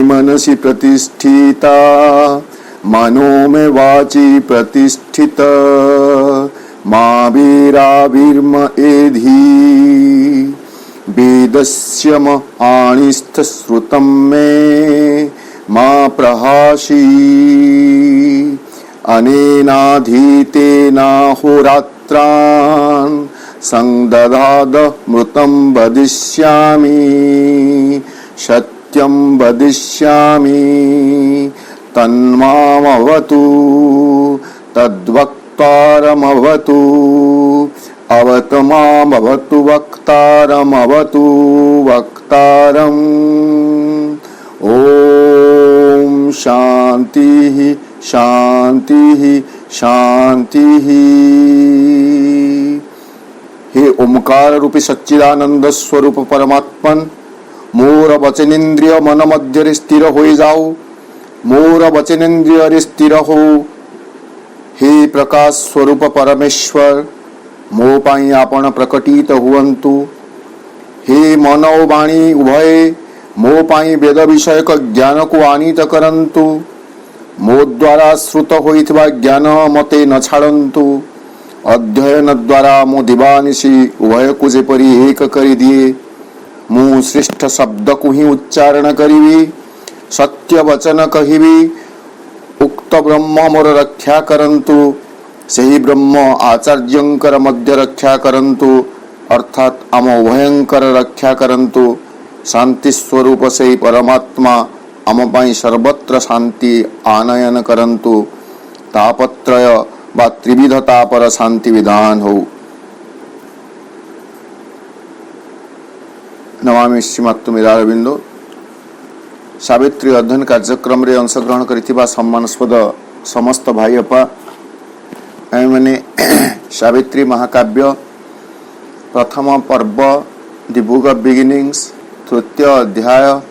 मनसि प्रतिष्ठिता मनो में वाची प्रतिष्ठित मा वीरावीर्म एधि वेदस्य म आणिस्थ श्रुतं मे मा प्रहासी अनेनाधीतेनाहोरात्रान् संदधाद मृतं वदिष्यामि सत्यं वदिष्यामि तन्मामवतु तद्वक्तारमवतु अवतु मामवतु वक्तारमवतु वक्तारम् ओम शांति शांति शांति। हे ओंकार रूपी सच्चिदानंद स्वरूप परमात्मन, मोर वचनेन्द्रिय मन मध्य स्थिर हो जाओ, मोर वचनेन्द्रिय स्थिर हो। हे प्रकाश स्वरूप परमेश्वर, मो पाई आपण प्रकटित हुवंतु। हे मन और वाणी उभय मो पाई वेद विषयक ज्ञान को आनीत करंतु। मो द्वारा श्रुत होइथिबा ज्ञान मते न छाड़ंतु। अध्ययन द्वारा मो दिवानिशी उभय को जेपरी एक करी दिए। मु श्रेष्ठ शब्द को ही उच्चारण करिवी, सत्य वचन कहिवी। उक्त ब्रह्म मोर रक्षा करंतु, सही ब्रह्म आचार्यंकर मध्य रक्षा करंतु, अर्थात आम उभयंकर रक्षा करंतु। शांति स्वरूप से परमात्मा आम पाई सर्वत्र शांति आनयन करंतु। तापत्रय व त्रिविध तापर शांति विधान हो। नमामि श्रीमत् मीरारविंदो। सावित्री अध्ययन कार्यक्रम रे अंशग्रहण करिथिबा सम्मानस्पद समस्त भाई अपा मैंने सावित्री महाकाव्य प्रथम पर्व दि बुक ऑफ बिगिनिंग्स तृतीय अध्याय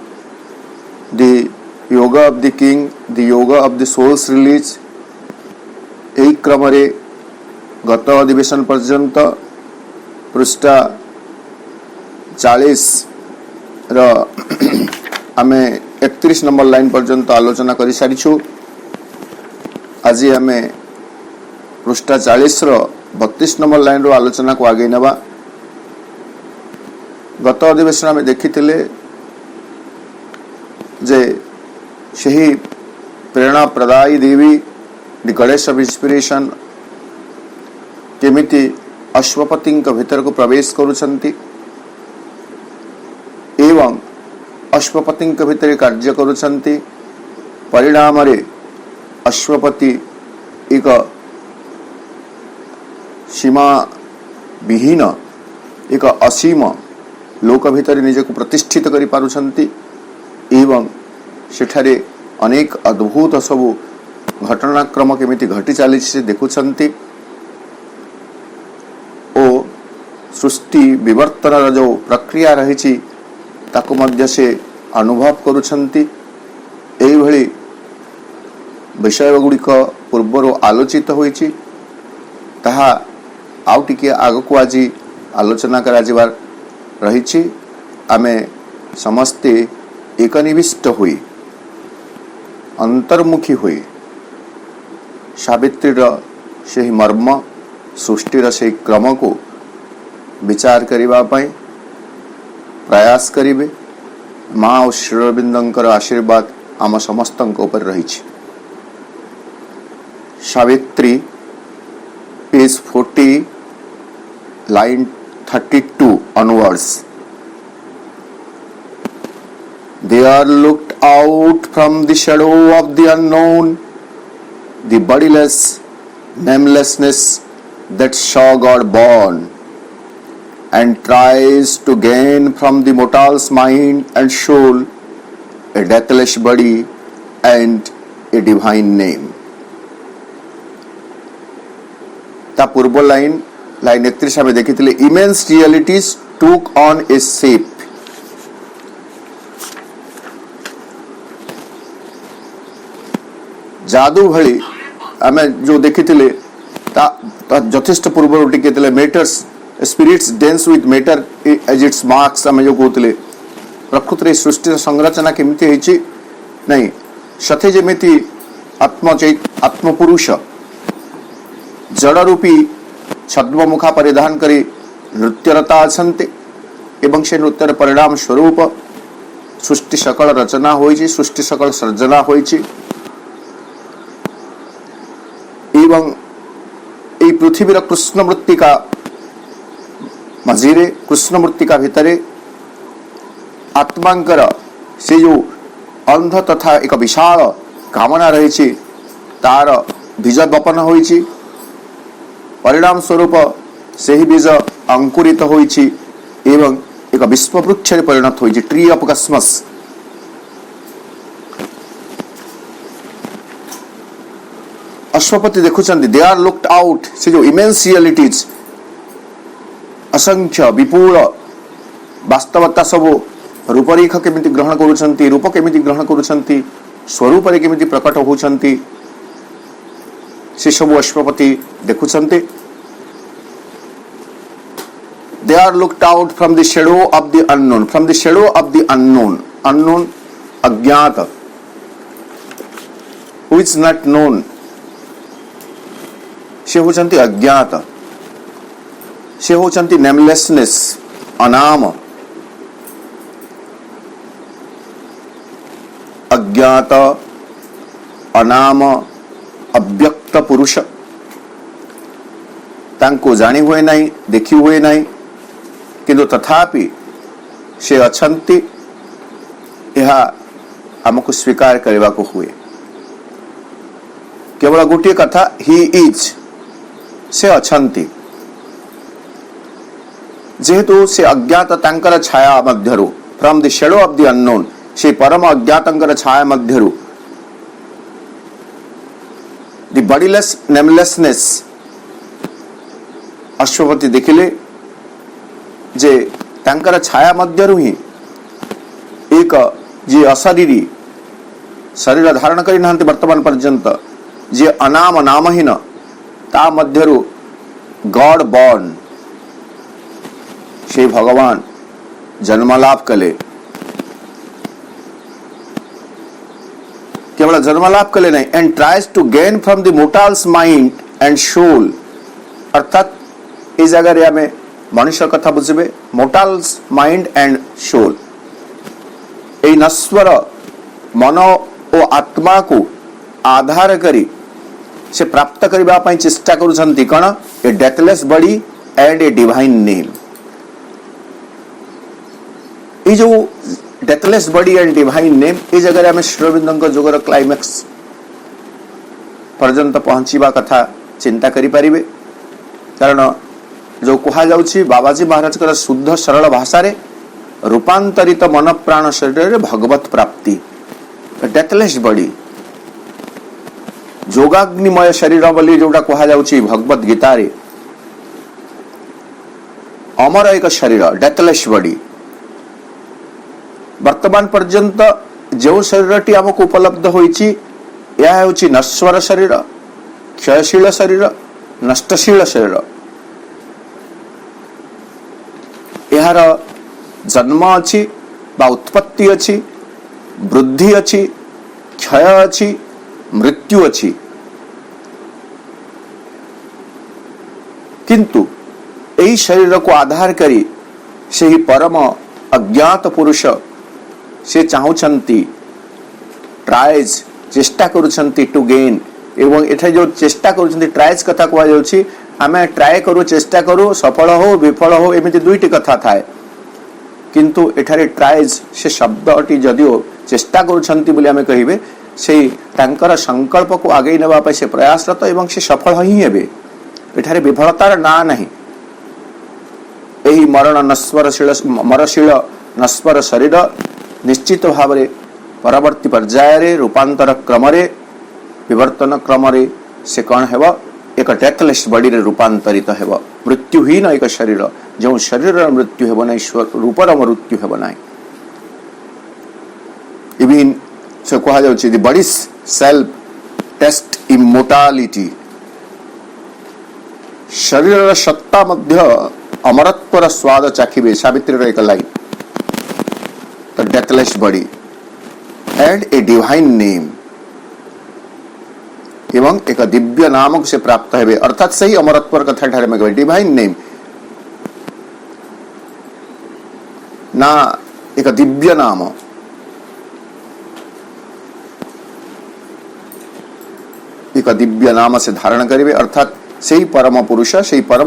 दि योग ऑफ द किंग दि योग ऑफ द सोल्स रिलीज यही क्रम रे गत अधिवेशन पर्यंत पृष्ठा 40 आमे 31 नंबर लाइन पर्यंत आलोचना कर सारिछु। आज आम पृष्ठा 40 32 नंबर लाइन रो आलोचना को आगे नवा। गत अधिवेशन आम देखी जे सही प्रेरणा प्रदायी देवी दि गॉडेस ऑफ इंस्पिरेशन केमिति अश्वपति भीतर को प्रवेश करुछंती एवं अश्वपति भीतर कार्य करुछंती। परिणाम रे अश्वपति एक सीमा विहीन एक असीम लोक भीतर निजक प्रतिष्ठित करि पारुछंती एवं सेठारे अनेक अद्भुत सबु घटनाक्रम केमिति घटी चली से देखुछंती ओ सृष्टि विवर्तन जो प्रक्रिया रही ताकु मध्य से अनुभव करुछंती। एही भली विषय गुड़िक पूर्वर आलोचित होईची ताहा आउ टिके आगको आज आलोचना कराजिबार रही। आमे समस्ते एकनिविष्ट हुई अंतर्मुखी हुई सावित्रीर से मर्म सृष्टिर से क्रम को विचार करिबा पई प्रयास करिवे। माँ और श्रीअरविंदंकर आशीर्वाद आम समस्त ऊपर रही। Savitri page 40 line 32 onwards. They are looked out from the shadow of the unknown the bodiless namelessness that saw God born and tries to gain from the mortal's mind and soul a deathless body and a divine name. ता पूर्व line 31 आम देखी immense realities took on a shape. जादू भली आम जो देखी यथेष्ट पूर्व टिके matters spirits dense with matter as its marks आम जो कहते प्रकृत सृष्टि संरचना केमती नहीं सथे जमी आत्मपुरुष जड़रूपी छद्ममुखा परिधान करी नृत्यरता अछंते एवं से नृत्यर परिणाम स्वरूप सृष्टि सकल रचना होइछि सृष्टि सकल सर्जना होइछि एवं এই পৃথিবীর কৃষ্ণ মৃত্তিকা মঝিরে কৃষ্ণ মৃত্তিকা ভিতরে আত্মাঙ্কর সে যে অন্ধ তথা এক বিশাল কামনা রয়েছে তার বীজ বপন হয়েছে परिणाम स्वरूप से ही बीज अंकुरित होइछि एवं एक विश्ववृक्ष परिणत होइछि ट्री ऑफ कस्मस. अश्वपति देखुचंती दे आर लुक्ड आउट से जो इमेंस रियलिटीज असंख्य विपुल वास्तवता सब रूपरेख केमिति ग्रहण करूछंती रूप केमिति ग्रहण करूछंती स्वरूप रे केमिति प्रकट होउछंती से सब Ashwapati देखुछंती. They are looked out from the shadow of the unknown, from the shadow of the unknown, unknown अज्ञात who is not known. से होचंती अज्ञात से होचंती नेमलेसनेस अनाम अज्ञात अनाम अव्यक्त पुरुष तांको जानी हुए नहीं देखी हुए नहीं किंतु तथापि से अछंती यह हमको स्वीकार करने को हुए. केवल गोटे कथा ही इज से अछंती जेहेतु से अज्ञात तांकर छाया मध्यरु from the shadow of the unknown से परम अज्ञातंकर छाया मध्यरु द बॉडीलेस नेमलेसनेस अश्वपति देखिले जे तांकर छाया मध्यरु ही एक जे अशरीरी शरीर धारण करी नाहंती वर्तमान पर्यंत जे अनाम नामहीन ता मध्यरु गॉड बॉर्न से भगवान जन्मलाभ कले. केवल जन्मलाभ कले नहीं and tries to gain from the mortals mind and soul अर्थात इस जगह में मनुष्य कथा बुझे मोर्टल्स माइंड एंड सोल ए नश्वर मन और आत्मा को आधार करी से प्राप्त करबा पई चेष्टा करूछंती कोन a deathless body and a divine name. ये जो deathless body and divine name ये जगह में श्रीअरविंद जोगर क्लाइमैक्स पर्यंत पहुंचीबा कथा चिंता करि परिबे. कारण जो कहा जाउछि बाबाजी महाराज कर शुद्ध सरल भाषा रे रूपांतरित मन प्राण शरीर रे भगवत प्राप्ति डेथलेस बॉडी जोगाग्निमय शरीर बोली जोटा कहा जाउछि भगवत गीता रे अमर एक शरीर डेथलेस बॉडी. वर्तमान पर्यंत जो शरीरटी आमको उपलब्ध होइछि यह होछि नश्वर शरीर क्षयशील शरीर नष्टशील शरीर. यार जन्म अच्छी बा उत्पत्ति अच्छी वृद्धि अच्छी क्षय अच्छी मृत्यु अच्छी किंतु यही शरीर को आधार करी से ही परम अज्ञात पुरुष से चाहूछंती ट्राइज चेष्टा करूछंती टू गेन एवं एठे जो चेष्टा करूछंती ट्राइज कथा कहवा जाउछि आमे ट्राई करू चेष्टा करू सफल हो विफल हो एमिति दुईटी कथा थाए किंतु एठारे ट्राइज से शब्दटी जदिओ चेष्टा करूछंती बोली आमे कहिबे से तांकर संकल्प को आगे नेबा पे से प्रयासरत एवं से सफल ही हेबे एठारे विफलतार ना नहीं एही मरण मरशील नश्वर शरीर निश्चित भाव परवर्ती पर्याय रे रूपांतर क्रम रे विवर्तन क्रम रे से कौन हेब एक डेथलेस बॉडी रे रूपांतरित हेब मृत्युहीन एक शरीर जो शरीर मृत्यु हेब नहीं रूपर मृत्यु हेब नहीं इवन से कहा जाउछि द बॉडीज सेल्फ टेस्ट इमोर्टालिटी शरीर सत्ता मध्य अमरत्वर स्वाद चाखिबे सावित्री रे एक line the deathless body and a divine name एवं एक दिव्य नाम से प्राप्त हेबे अर्थात सही अमरत्वर कथा ठारे में डिवाइन नेम ना एक दिव्य नाम एक दिव्य नाम से धारण करिवे अर्थात सही परम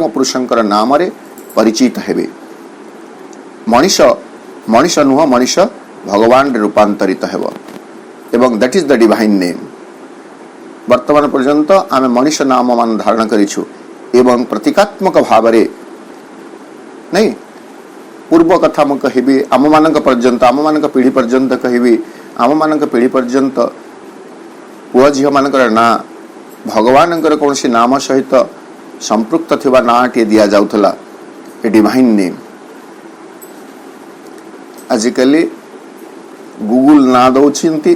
पुरुषंकर नाम रे परिचित हेबे मनीष मनीष नुह मनीष भगवान रे रूपांतरित हेबो एवं that is the divine name वर्तमान पर्यंत आमे मनीष नाम मान धारण करिछु एवं प्रतीकात्मक भाव रे नहीं पूर्व कथा म कहिबी आम मानक पर्यंत आम मानक पीढ़ी पर्यंत कहिबी आम मानक पीढ़ी पर्यंत पुआ झियो मानकर ना भगवान कौन सी नाम सहित संपृक्त थिबा ना टे दिया जाउथला ए डिवाइन नेम आजिकली गूगल ना दउछिंती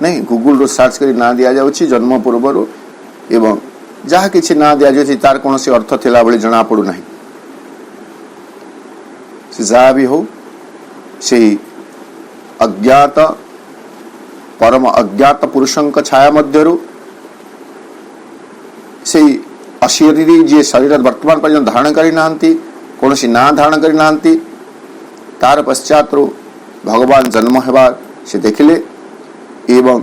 नहीं गूगल रो सर्च करी ना दिया जाउछि जन्म पूर्व एवं जहाँ किसी ना दिया जाउछि तार कौन सी अर्थ थिला बळे जणा पड़ू नाही से जा भी हो से अज्ञात परम अज्ञात पुरुषंक छाया मध्यरु से अशरीरी जे शरीर वर्तमान पर्यंत धारण करी नांती कौन सी ना धारण करी नांती तार पश्चात भगवान जन्म हेबा से देखिले एवं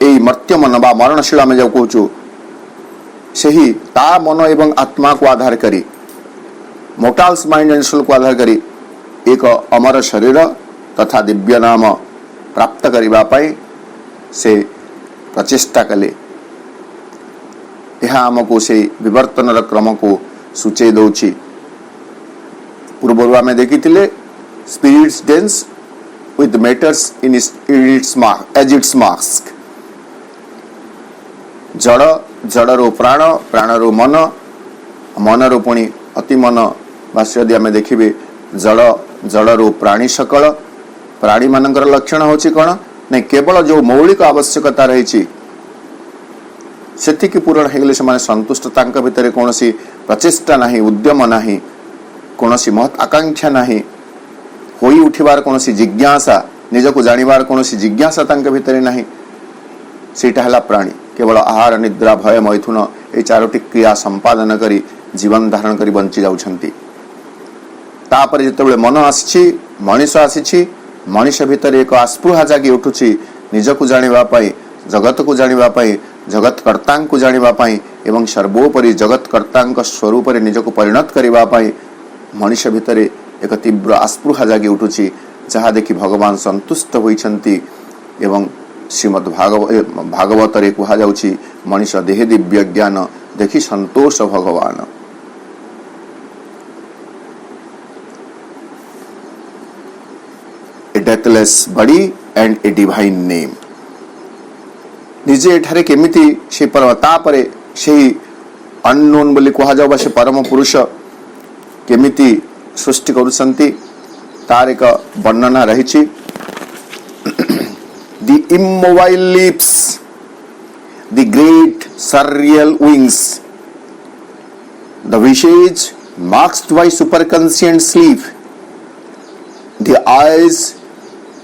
ए मर्त्य मन बा मरणशील में जो कहूँ सही ता मन एवं आत्मा को आधार करी मोर्टाल्स माइंड एंड सोल को आधार करी एक अमर शरीर तथा दिव्य नाम प्राप्त करिबा पाई से प्रचेष्टा कले यह आमको से विवर्तन क्रम को सूचे दौछि पूर्व आम देखी spirits dense with matters in its mark as its mask जड़ जड़ रो प्राण प्राण रो मन मन रो पुणी अति मन भाष्य यदि आम देखिए जड़ जड़ रो प्राणी सकल प्राणी मानकर लक्षण होची कौन नहीं केवल जो मौलिक आवश्यकता रही सेतिकी पूरण हेगले से संतुष्ट तांका भितर कौन सी प्रचेष्टा नहीं उद्यम नहीं कौन सी महत् आकांक्षा नहीं होई उठिबार कौन सी जिज्ञासा निजको जानिबार कौन सी जिज्ञासा तांके भितर नहीं सेटा हला प्राणी केवल आहार निद्रा भय मैथुन ए चारोटी क्रिया संपादन करी जीवन धारण करी बंची जाउछंती तापर जेतेबेले मन आछि मनीष आछि मनीष भितर एक आस्पृहा जागी उठुछि निजको जानिबा पई जगत को जानिबा पई जगत कर्ता को जानिबा पई एवं सर्वोपरि जगत कर्ता स्वरूप रे निजको परिणत करिबा पई मनीष भितर एक तीव्र आस्पृहा जागी उठुछि जहाँ देखि भगवान संतुष्ट होइछंती एवं श्रीमद् भागवत रे कहा जाउछि मनीष देह दिव्य ज्ञान देखि संतोष भगवान ए deathless body and a divine name निजे एठारे केमिति से परमता परे सेही अननोन बोली कहा जाउ बा से परम पुरुष केमिति सृष्टि करुछंती तार एक वर्णना रही the immobile lips, the great surreal wings, the visage masked by superconscient sleep, the eyes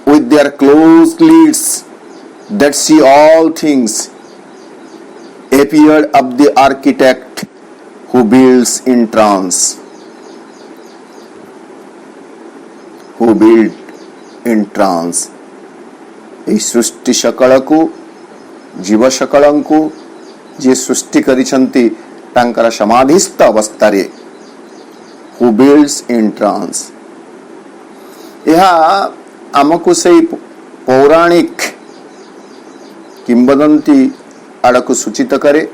with their closed lids that see all things, appeared of the architect who builds in trance. Who built in trance. এই सृष्टि सकल को जीव सकल को जे सृष्टि करिसंती तांकर समाधिस्थ अवस्था रे who builds in trans यह आमको से पौराणिक किंवदंती आड़ को सूचित करे।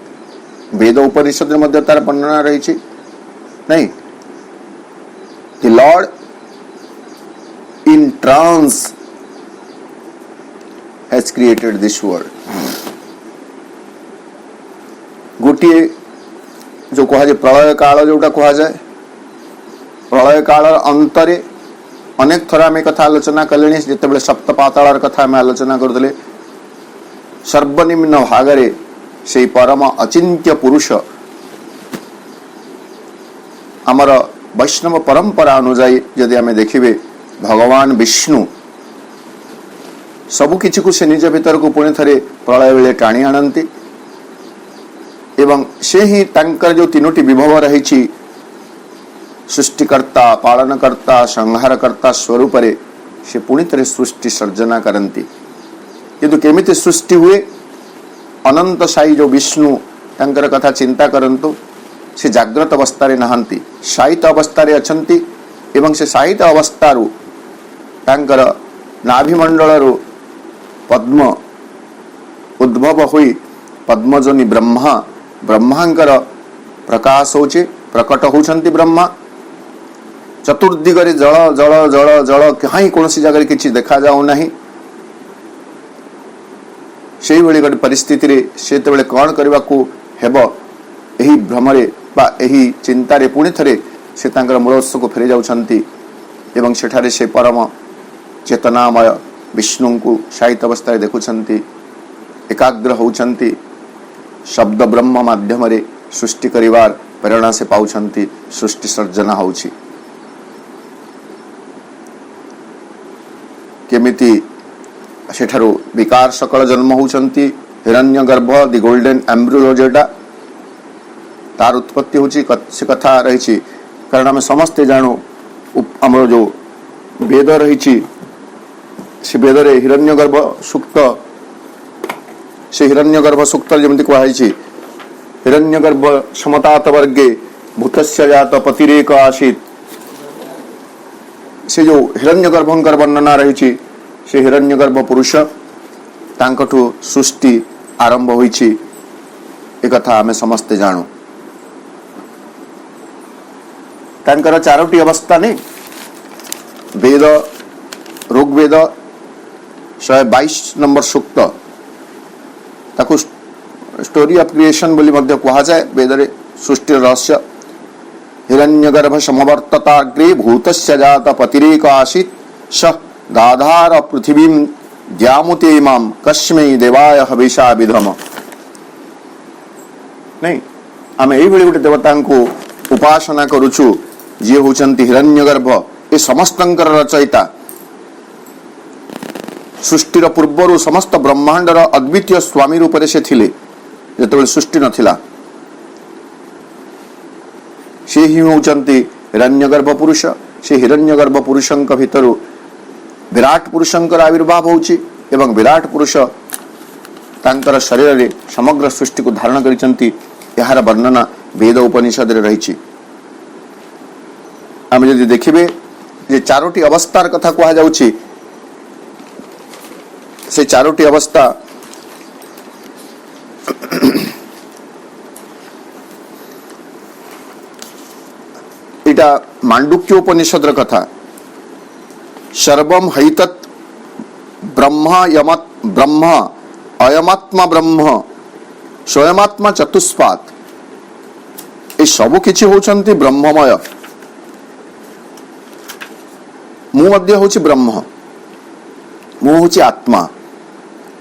वेद उपनिषद में तार वर्णना रही नहीं। The lord in trance has created this world. गोटे जो कह जाए प्रलय काल जोटा कह जाए, प्रलय काल अंतरे अनेक थर आम कथा आलोचना कले। जिते सप्त पाताल कथा आम आलोचना करते सर्वनिम्न भागरे से परम अचिंत्य पुरुष आमर वैष्णव परंपरा अनुजाई जदि आम देखिए भगवान विष्णु सबुकिछि को से निज भीतर को पुणी थे प्रलय बेले टाणी आनती एवं से ही तांकर जो तीनोटी विभव रही सृष्टिकर्ता, पालनकर्ता, संहारकर्ता स्वरूप से पुणी थे सृष्टि सर्जना करती। किंतु केमिति सृष्टि हुए अनंत साई जो विष्णु तांकर कथा चिंता करंतु से जाग्रत अवस्था नहांती, शायित अवस्था अछंती एवं से शायित अवस्थारू तांकर नाभिमंडल पद्म उद्भव हुई पद्मजनी ब्रह्मांकर प्रकाश होचे, प्रकट होचंती ब्रह्मा। चतुर्दिगरे जल जल जल जल कहीं कौन सी जगह किसी देखा जाऊ नहीं। से भली गोटे परिस्थिति रे से कौन करने को हेब यही भ्रमरे बा यही चिंतारे पुणी थे से मूलोत्स को फेरी जाउछंती एवं सेठारे से परम चेतनामय विष्णु को शायित अवस्था देखुछंती, एकाग्र होउछंती, शब्द ब्रह्म माध्यम रे सृष्टि करिवार प्रेरणा से पाउछंती, सृष्टि सर्जना होउछि। केमिति सेठारो विकार सकल जन्म होउछंती। हिरण्यगर्भ दि गोल्डन एम्ब्रियो जेटा तार उत्पत्ति होची से कथा रही। कारण आम समस्ते जानू आमर जो वेद रही से वेद रे हिरण्यगर्भ सूक्त से हिरण्यगर्भ सूक्त जमी कहुई हिरण्यगर्भ समतात वर्गे भूतस्य जात पतिरेक आसीत। से जो हिरण्यगर्भंकर वर्णना रही से हिरण्यगर्भ पुरुष तांकठु सृष्टि आरंभ होईछि एक कथा आमे समस्ते जानू। तांकर चारोटी अवस्था नहीं वेद ऋग्वेद 122 नंबर सूक्त ताकू स्टोरी ऑफ क्रिएशन बोली मध्य कहा जाए। वेद रे सृष्टि रहस्य हिरण्यगर्भ समवर्तताग्रे भूतस्य जात पतिरेक आसीत् स दाधार पृथिवीं द्यामुते इमां कस्मै देवाय हविषा विधम। नहीं आम यही गोटे देवता को उपासना करुचु जी होचंती हिरण्यगर्भ। ये समस्तंकर रचयिता सृष्टिर पूर्वर समस्त ब्रह्मांडर अद्वितीय स्वामी रूप से थिले जेतेबेले सृष्टि नथिला। से ही होचंती हिरण्यगर्भ पुरुष। से हिरण्यगर्भ पुरुषंक भितरु विराट पुरुषंकर आविर्भाव होची एवं विराट पुरुष तांकर शरीर रे समग्र सृष्टि को धारण करिसंती। यार वर्णना वेद उपनिषद रे रहिछि। आम यदि देखिबे जे चारोटी अवस्थार कथा कहा जाउछि से चारोटी अवस्था इटा मांडुक्य उपनिषद र कथा। सर्वम हैतत् ब्रह्म यमत् ब्रह्म अयमात्मा ब्रह्म स्वयमात्मा चतुष्पाद। ये सबु किछि होचंती ब्रह्ममय। मु मध्य होछि ब्रह्म, मु होछि आत्मा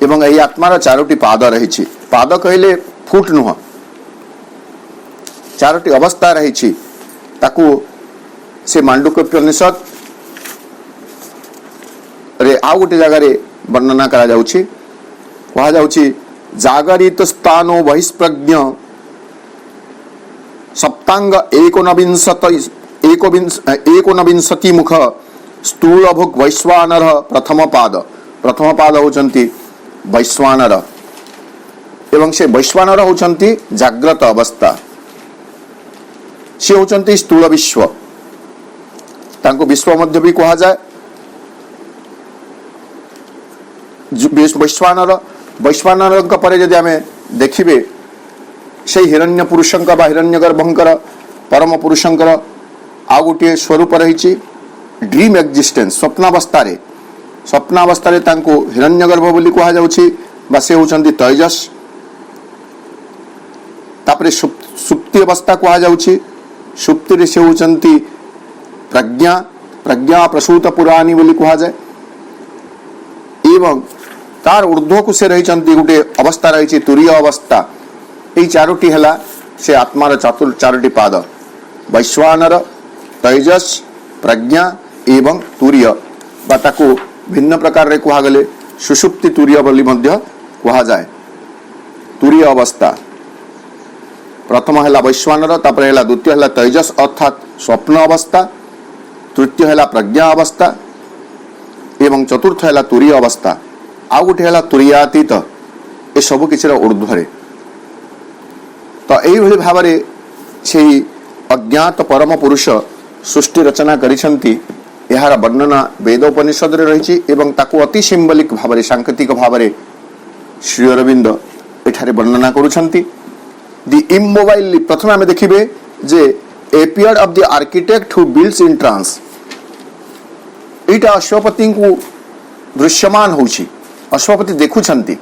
एवं यही आत्मार चारोटी पाद रही। पाद कहले फुट नुह, चारोटी अवस्था रही। ताकू से मांडुक्य उपनिषद रे आउ गोटे जगह वर्णना करा जाउछि। कहा जाउछि जागरित स्थानो बहिष्प्रज्ञ सप्तांग एकोनविंशति मुख स्थूलभुक् वैश्वानर प्रथम पाद। प्रथम पाद होचंती वैश्वानर एवं से वैश्वानर होचंती जाग्रत अवस्था। से होचंती स्थूल विश्व। तांको विश्व मध्य भी कहा जाए। वैश्वानर वैश्वानरଙ୍କ ପରେ ଯଦି ଆମେ ଦେଖିବେ ସେଇ ହିରଣ୍ୟ ପୁରୁଷଙ୍କ ବା ହିରଣ୍ୟଗର୍ଭଙ୍କର परम पुरुषंकर आ गोटे स्वरूप रही ड्रीम एक्जिस्टेंस स्वप्नावस्था हिरण्यगर्भ बोली कह जा से होचंती तेजस तापरे सुप्ति अवस्था कह जा सुप्ति से होचंती प्रज्ञा प्रज्ञा प्रसूत पुराणी बोली कह जाए एवं तार ऊर्ध्व को से रही गोटे अवस्था रही तुरीय अवस्था यही चारोटी है से आत्मार चारोटी पाद वैश्वानर तेजस प्रज्ञा एवं तुरीय बाताको भिन्न प्रकार रे कहा गले सुषुप्ति तुरीय बोली मध्य कहा जाए तुरीय अवस्था प्रथम है वैश्वानर तापर है द्वितीय है तेजस अर्थात स्वप्न अवस्था तृतीय है प्रज्ञा अवस्था एवं चतुर्थ है तुरीय अवस्था आ गोटे है तुरीयातीत ए सबु किसी ऊर्ध्वे तो यही भाव से अज्ञात परम पुरुष सृष्टि रचना करिसंती यार वर्णना वेदोपनिषद रही एवं ताकू अति सिंबलिक भाव सांकेतिक भाव श्री अरविंद एठारे वर्णना करुछंती दि इमोबाइल प्रथम आम देखिए जे appeared of the architect who builds in trance एटा अश्वपति को दृश्यमान होछि अश्वपति देखुछंती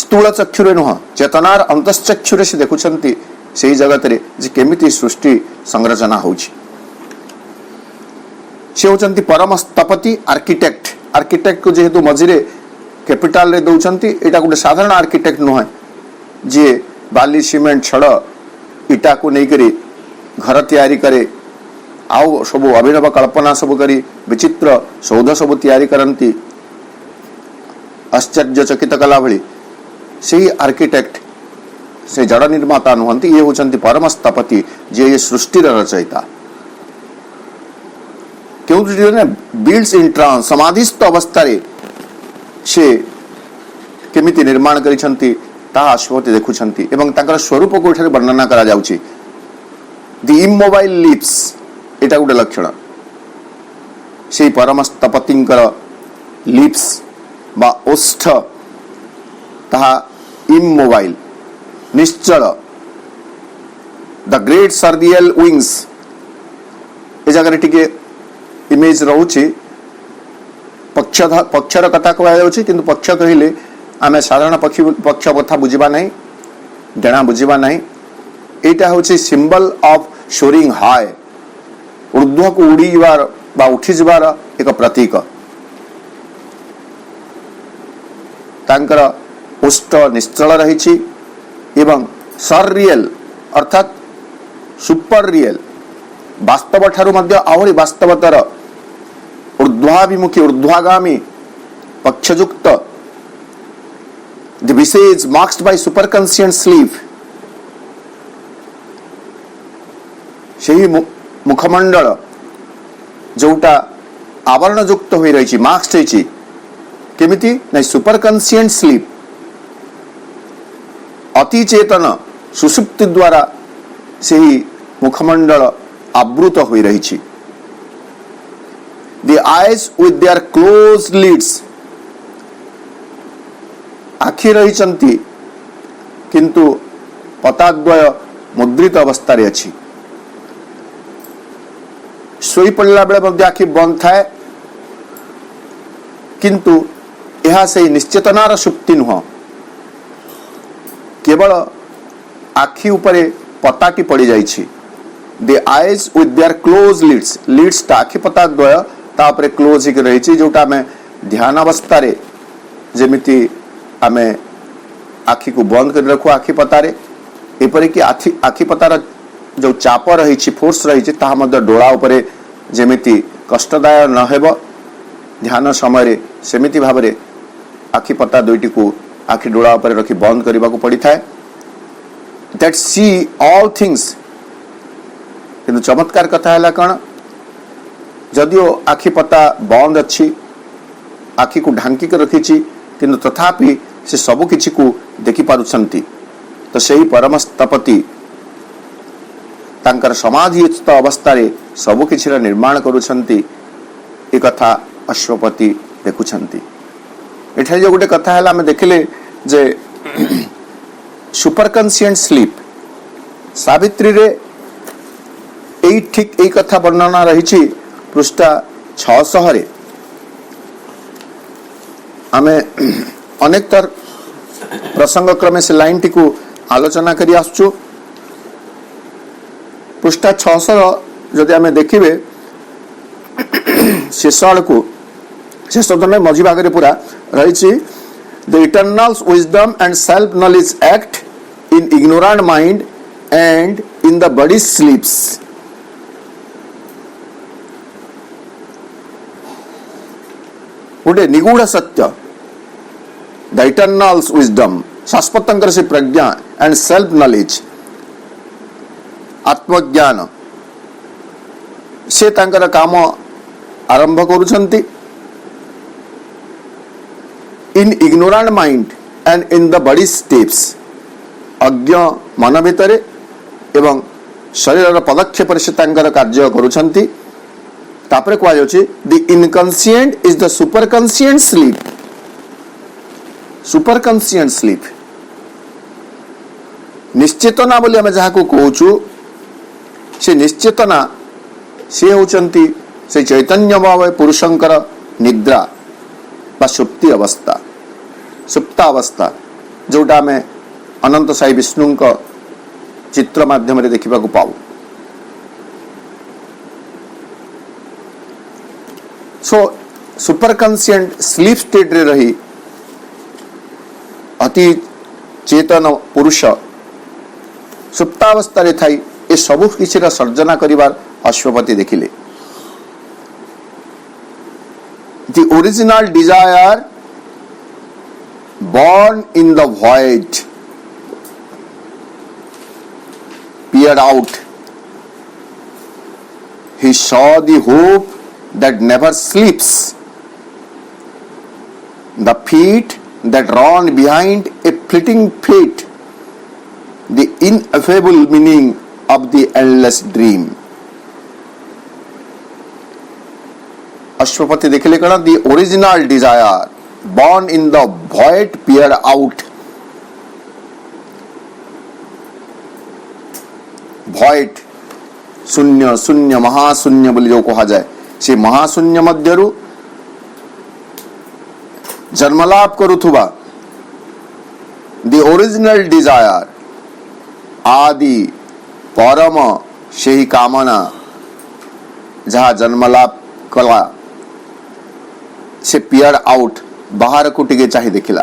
स्थूल चक्षुरे नुह चेतनार अंतश्चक्षुरे से देखुछंती से जगत रे जे केमिति सृष्टि संरचना होछि से होचंती परम स्थपति आर्किटेक्ट आर्किटेक्ट को जेहेतु मझिरे कैपिटल रे दउचंती एटा गोटे साधारण आर्किटेक्ट नुह जे बाली सीमेंट छड़ इटा को नहीं करी घर तैयारी करे आउ सब अभिनव कल्पना सब करी विचित्र सौध सब तैयारी करंती आश्चर्यचकित कला भली से आर्किटेक्ट से जड़ निर्माता नुहंती ये होचंती परम स्थपति जे ये सृष्टि रचयिता क्योंकि बिल्ड्स इन ट्रांस समाधिस्थ अवस्था रे से केमिति निर्माण करिसंती ता अश्वपति देखुछंती एवं तांकर स्वरूप को एठारे वर्णना करा जाउची दि इमोबाइल लिप्स एटा गोटे लक्षण से परम स्थपतिंकर लिप्स बा ओष्ठ ताहा इमोबाइल निश्चल द ग्रेट सर्दियल विंग्स ए जगह टिके इमेज रहउची पक्षर कथा कहा जाउची किंतु पक्ष कहिले आमे साधारण पक्ष कथा बुझिबा नहीं डेणा बुझिबा नहीं एटा होची सिंबल ऑफ सोरिंग हाई ऊर्ध्व को उड़ीबार बा उठी जबार एक प्रतीक तांकर उष्ट निश्चल रही एवं सररियल अर्थात सुपर रियल वास्तव ठारू मध्य आहरी वास्तवतर ऊर्ध्वाभिमुखी ऊर्ध्वागामी पक्षयुक्त the visages marked by superconscious sleep सेही मुखमंडल जोटा आवरण युक्त हो रही मार्क्ड होइछि केमिति नै सुपर कॉन्शियस स्लीप अति चेतन सुसुप्ति द्वारा से ही मुखमंडल आवृत हो रही the eyes with their close lids आखि रही किंतु पताद्वय मुद्रित अवस्था रे अछि सोई पड़ला बेले मध्य आखि बंद थाए किंतु यह से निश्चेतनार सुप्ति नुह केवल आखि उपरे पताटी पड़ी जाइछि the eyes with their close lids lids ता आखि पता द्वय तापरे क्लोज ही रही जोटा में ध्यान अवस्था रे जेमिति आमे आखि को बंद कर रखु आखि पतारे एपरि कि आखि पतार जो चाप रही फोर्स रही ता मध्य डोळा उपरे जेमिति कष्टदाय न हेबो ध्यान समय रे सेमिति भाव रे आखि पता दुईटी को आखि डोळा उपरे रखी बंद करबा को पड़ी थाए दैट सी ऑल थिंग्स किंतु चमत्कार कथा है कौन जदियो आखि पता बंद अच्छी आखि को ढांकी कर रखी किंतु तथापि से सबु किछि को देखि पारुछंती तो सही परम स्थपति तांकर समाधिस्थ अवस्था रे सबु किछि निर्माण करुछंती ए कथा अश्वपति देखुछंती एठारे जो गोटे कथा है आम देखिले जे सुपर कन्सियंट स्लीप सावित्री रे एई ठीक एई कथा वर्णना रही पृष्ठा 600 रे आमे अनेक तर प्रसंग क्रमे से लाइन टी को आलोचना करी आसुचु। पृष्ठा 600 जदि आमे देखिबे शेष आड़कू शेष में मझी भाग पूरा रही the eternal wisdom and self knowledge act in ignorant mind and in the body स्लीप्स। गोटे निगूढ़ सत्य द इटर्नल विजडम शाश्वत से प्रज्ञा एंड सेल्फ नॉलेज आत्मज्ञान से तांकर काम आरंभ करुछंती in ignorant mind and in the body steps अज्ञ मन भितर एवं शरीर पदक्षेप से तांकर कार्य करुछंती। तापर कह जाउछि the inconscient is the superconscient sleep. Superconscient sleep निश्चेतना बोली आम जहाँ को कहूँ से निश्चेतना सी होचंती से चैतन्य भाव पुरुषंकर निद्रा बा सुप्ति अवस्था सुप्ता अवस्था जोटा आम अनंत साई विष्णु चित्र माध्यम देखा पाऊ। सो सुपर कन्सिएंट स्लीप स्टेट रे रही अति चेतन पुरुष सुप्तावस्था रे थाई ए सबु किछिर सर्जना करिवार अश्वपति देखिले। The original desire born in the void peered out. He saw the hope that never sleeps, the feet that run behind a fleeting fate, the ineffable meaning of the endless dream. Ashwapati देखिले कण the original desire born in the void peered out. Void शून्य शून्य महाशून्य बोली जो कहा जाए से महाशून्य मध्यरु जन्मलाभ करुथुबा दी original desire आदि परम से ही कामना जहाँ जन्मलाभ कला से पियर आउट बाहर को टिके चाहिए देखिला।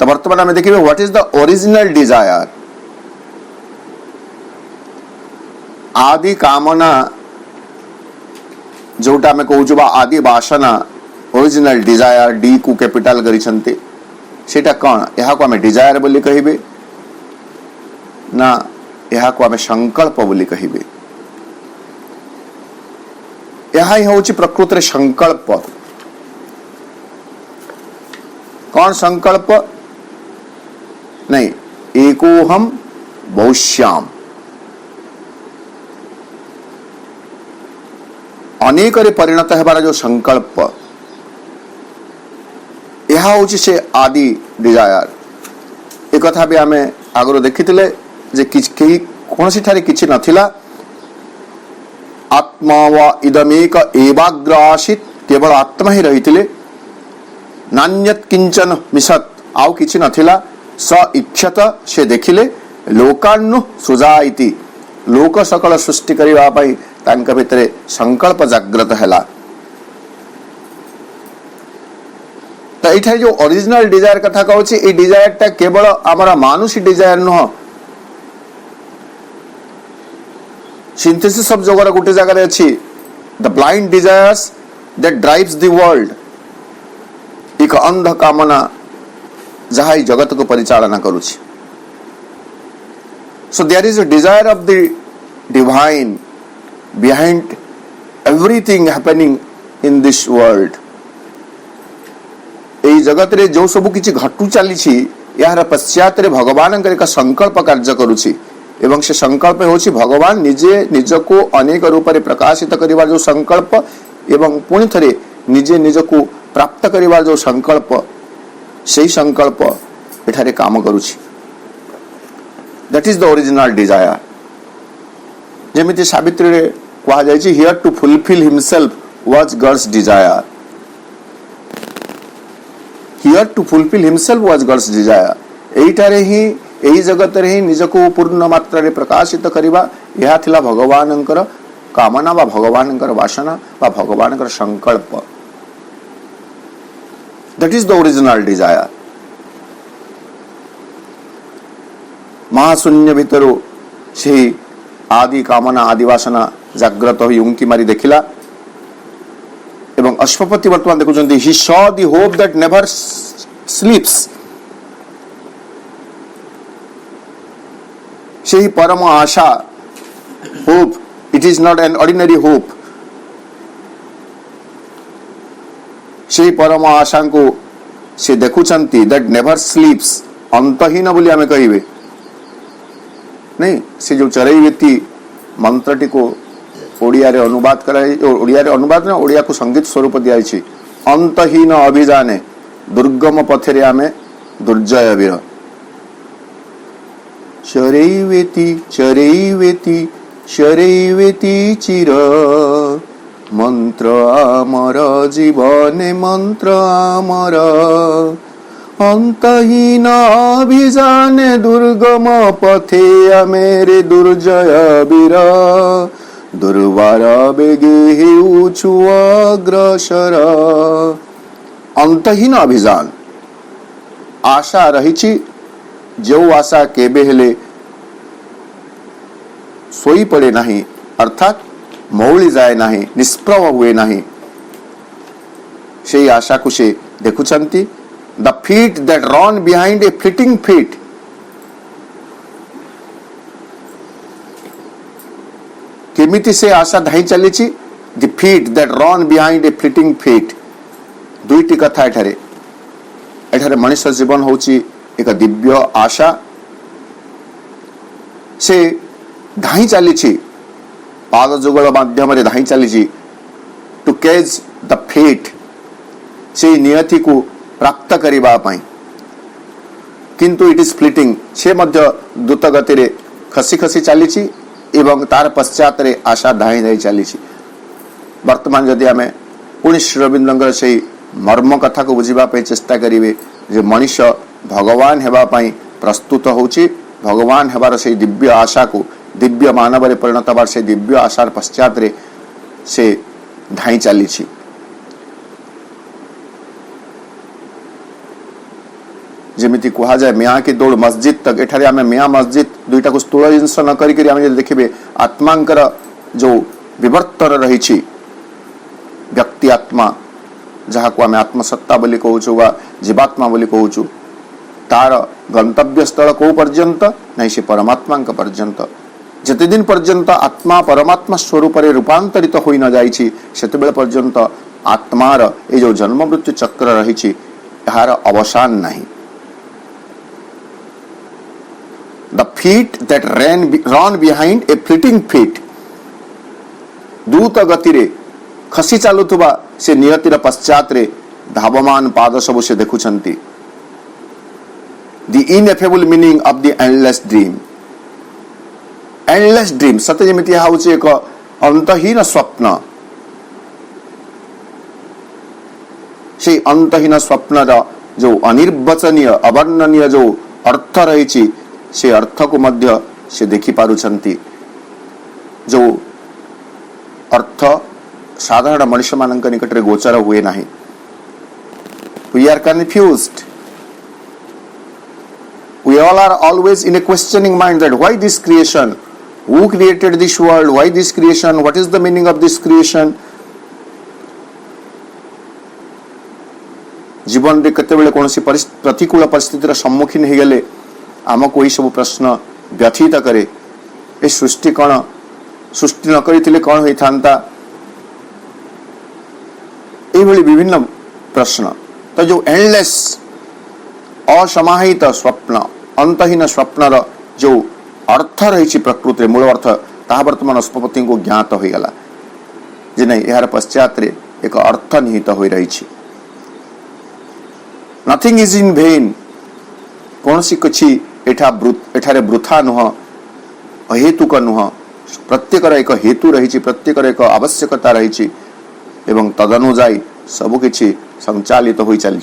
तो वर्तमान आम देखिए what is the original desire आदि कामना जोटा आम कहूँ बा आदि वासना ओरिजिनल डिजायर डी को कैपिटल करिसंते सेटा कौन यहाँ को आम डिजायर बोली कहिबे ना यहाँ को आम संकल्प बोली कहिबे। यह ही हूँ प्रकृति संकल्प। कौन संकल्प नहीं एकोहम बहुश्याम अनेक परिणत है जो संकल्प यह हूँ से आदि डिजायर। एक कथा भी आम आगु देखी कौन सी ठारे किछि नथिला आत्मा व इदमेक एवाग्र आसीत केवल आत्मा ही रही नान्यत किंचन मिसत आउ किछि नथिला स इच्छत से देखिले लोकान्नु सुजाइति लोक सकल सृष्टि करिवा पई तांक भितरे संकल्प जागृत हैला। तो एठा जो ओरिजिनल डिजायर कथा कहूची ए डिजायर टा केवल हमरा मानुषी डिजायर नुह सिंथेसिस ऑफ जगह गोटे जगह अच्छी the blind desires that drives the world एक अंध कामना जहाँ जगत को परिचालना करुछि। So there is a desire of the divine behind everything happening in this world. ए जगत रे जो सब किछि घटू चली यार पश्चात रे भगवान एक संकल्प कार्य करुछि एवं से संकल्प होछि भगवान निजे निजको अनेक रूप में प्रकाशित करिवार जो संकल्प एवं पुणी थरे निजे निजको प्राप्त करिवा जो संकल्प सही संकल्प एठारे काम करुछि that is the original desire जेमिति सावित्री रे कहा जाय छि here to fulfil himself was God's desire here to fulfil himself was God's desire एइटारे ही एही जगत रे ही निजको पूर्ण मात्रा रे प्रकाशित करिवा यहा थिला भगवानंकर कामना बा भगवानंकर वासना बा भगवानंकर संकल्प that is the original desire महाशून्य भितरु से आदि कामना आदि वासना जाग्रत होई उंकी मारी देखिला एवं अश्वपति वर्तमान देखुचंती he saw the hope that never sleeps से परम आशा hope it is not an ordinary hope से परम आशा को से देखुचंती दैट नेवर स्लीप्स अंतहीन बोली आमे कहिबे नहीं से जो चरैवेती मंत्रटी को ओडिया रे अनुवाद कराई ओडिया रे अनुवाद ना ओडिया को संगीत स्वरूप दियाई छी अंतहीन अभिजाने दुर्गम पथरे आमे दुर्जय वीर चरैवेती चरैवेती चरैवेती चिर मंत्र आमर जीवने मंत्र आमर अंतहीन अभिजाने दुर्गम पथे आमेरे दुर्जय वीर दुर्वार बेगे हेउछु अग्रसर अंतहीन अभिजान आशा रही जो आशा केबे हेले सोई पड़े नहीं अर्थात मौली जाए नहीं निष्प्रभ हुए नहीं से आशा को से देखुचंती the feet that run behind a flitting feet केमिति से आशा धाई चली the feet that run behind a flitting feet दुईटी कथा एठारे मनुष्य जीवन होची एक दिव्य आशा से धाई चली पाद जुगल माध्यम रे धाई चली टू कैच द फीट से नियति को प्राप्त करिबा पई किंतु इट इज फ्लिटिंग से मध्य द्रुत गति रे खसी खसी चली एवं तार पश्चात रे आशा धाई धाई चली वर्तमान जदि आमे पुणी श्री रविंद्र से मर्म कथा को बुझिबा पे चेष्टा करिवे जे मनुष्य भगवान हेबा पई प्रस्तुत होची भगवान हेबार से दिव्य आशा को दिव्य मानव रे परिणत हबार से दिव्य आशार पश्चात रे से धाई चली जेमिति कहा जाए मिया की दौड़ मस्जिद तक एठारे आमे मिया मस्जिद दुईटा को स्थूल जिनस न करी करी आमे देखिबे आत्मांकर जो विवर्तन रही छी व्यक्ति आत्मा जहाँ को आमे आत्मसत्ता बोली कहूछु वा जीवात्मा बोली कहूछु तार गंतव्य स्थल को पर्यंत नहीं से परमात्मा पर्यंत जते दिन पर्यंत आत्मा परमात्मा स्वरूप रे रूपांतरित होई न जाई छी सेते बेले पर्यंत आत्मार ए जो जन्म मृत्यु चक्र रही छी यार अवसान नहीं the feet that run behind a flitting feet द्रुत गति रे खसी चालुथुबा से नियतिर पश्चात रे धावमान पाद सब से देखुछंती the ineffable meaning of the endless dream सत्य जेमिति हाउची एक अंतहीन स्वप्न से अंतहीन स्वप्न जो अनिर्वचनीय अवर्णनीय जो अर्थ रही से अर्थ को मध्य से देखि पारुछंती जो अर्थ साधारण मनुष्य मानक निकट रे गोचर हुए नहीं we are confused we all are always in a questioning mind that why this creation, who created this world, why this creation, what is the meaning of this creation. जीवन रे केतेबेले कोनसी प्रतिकूल परिस्थितिर सम्मुखीन हो गले आमको यही सब प्रश्न व्यथित करे ए सृष्टि कौन सृष्टि न करिथिले कौन होई थांता ए भली विभिन्न प्रश्न तो जो एंडलेस असमाहित स्वप्न अंतहीन स्वप्नर जो अर्थ रही प्रकृति मूल अर्थ ताहा वर्तमान अश्वपति को ज्ञात हो गला जे नहीं यार पश्चात रे एक अर्थ निहित हो रही नथिंग इज इन भेन कौन सी किछि एठारे वृथा नुह अहेतुक नुह प्रत्येक एक हेतु रही प्रत्येक एक आवश्यकता रही एवं तदनुजाई सबकिछि संचालित हो चली